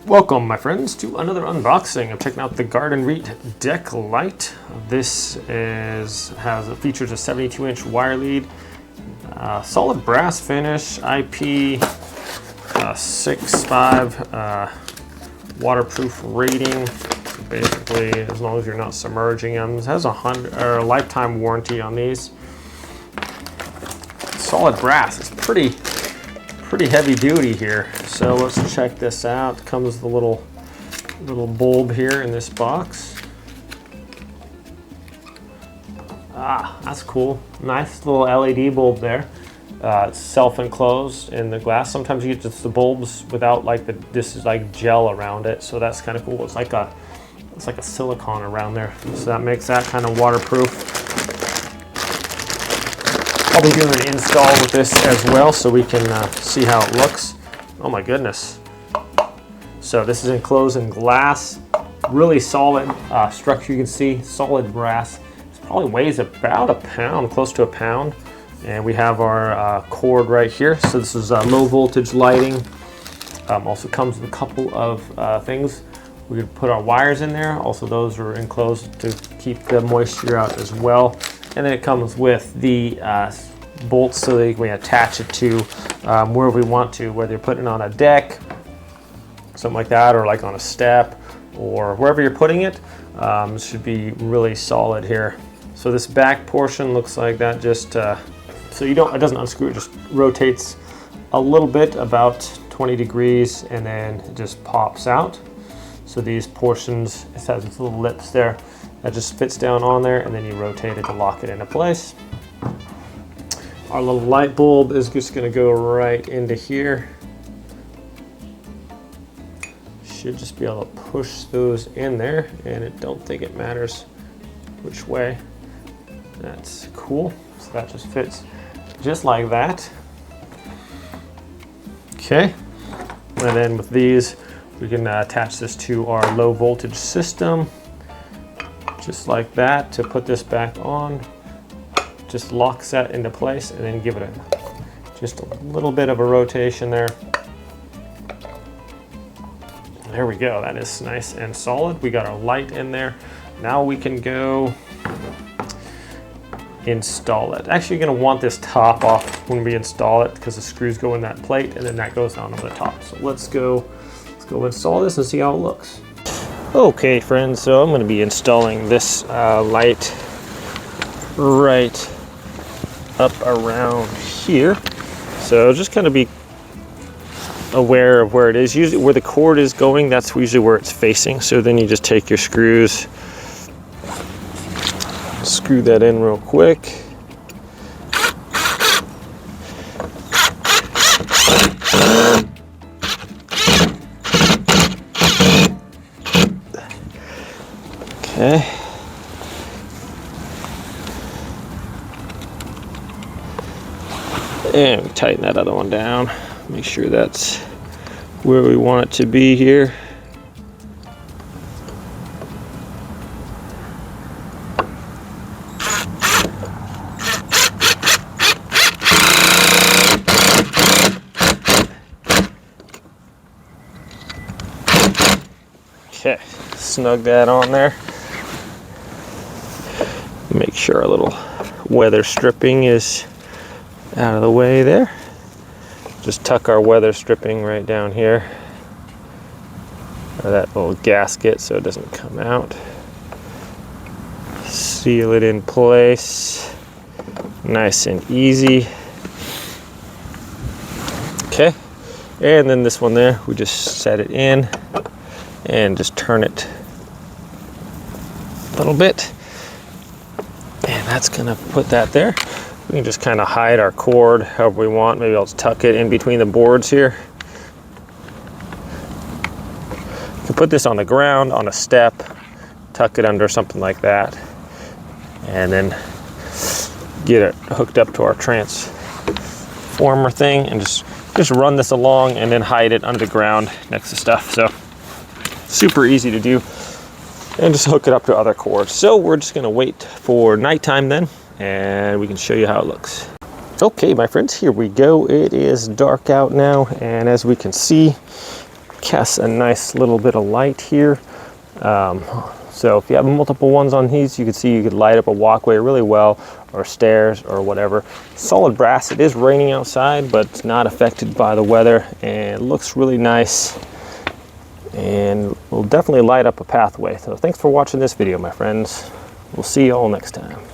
Welcome, my friends, to another unboxing. I'm checking out the Gardenreet Deck Light. This has features a 72-inch wire lead, solid brass finish, IP65 waterproof rating. Basically, as long as you're not submerging them, it has a lifetime warranty on these. Solid brass. It's pretty heavy duty here. So let's check this out. It comes with a little bulb here in this box. Ah, that's cool. Nice little LED bulb there. It's self-enclosed in the glass. Sometimes you get just the bulbs without this is like gel around it. So that's kind of cool. It's like a silicone around there. So that makes that kind of waterproof. I'll be doing an install with this as well so we can see how it looks. Oh my goodness. So this is enclosed in glass, really solid structure. You can see solid brass. It probably weighs about a pound, close to a pound. And we have our cord right here. So this is low voltage lighting. Also comes with a couple of things. We could put our wires in there. Also those are enclosed to keep the moisture out as well. And then it comes with the bolts so that we attach it to wherever we want to, whether you're putting it on a deck, something like that, or like on a step, or wherever you're putting it. It should be really solid here. So this back portion looks like that, just so it doesn't unscrew, it just rotates a little bit, about 20 degrees, and then it just pops out. So these portions, it has its little lips there. That just fits down on there, and then you rotate it to lock it into place. Our little light bulb is just going to go right into here. Should just be able to push those in there, and I don't think it matters which way. That's cool. So that just fits just like that. Okay, and then with these, we can attach this to our low voltage system. Just like that. To put this back on, just locks that into place, and then give it just a little bit of a rotation there. There we go. That is nice and solid. We got our light in there. Now we can go install it. Actually, you're going to want this top off when we install it because the screws go in that plate, and then that goes down over the top. So let's go install this and see how it looks. Okay, friends, so I'm going to be installing this light right up around here. So just kind of be aware of where it is. Usually where the cord is going, that's usually where it's facing. So then you just take your screws, screw that in real quick. Okay. And tighten that other one down. Make sure that's where we want it to be here. Okay, snug that on there. Make sure our little weather stripping is out of the way there. Just tuck our weather stripping right down here, or that little gasket, so it doesn't come out. Seal it in place, nice and easy. Okay, and then this one there, we just set it in and just turn it a little bit, and that's gonna put that there. We can just kind of hide our cord however we want. Maybe I'll just tuck it in between the boards here. You can put this on the ground, on a step, tuck it under something like that, and then get it hooked up to our transformer thing, and just run this along and then hide it under the ground next to stuff. So super easy to do, and just hook it up to other cords. So we're just gonna wait for nighttime then, and we can show you how it looks. Okay, my friends, here we go. It is dark out now, and as we can see, casts a nice little bit of light here. So if you have multiple ones on these, you can see you could light up a walkway really well, or stairs or whatever. Solid brass. It is raining outside, but it's not affected by the weather, and it looks really nice and will definitely light up a pathway. So thanks for watching this video, my friends. We'll see you all next time.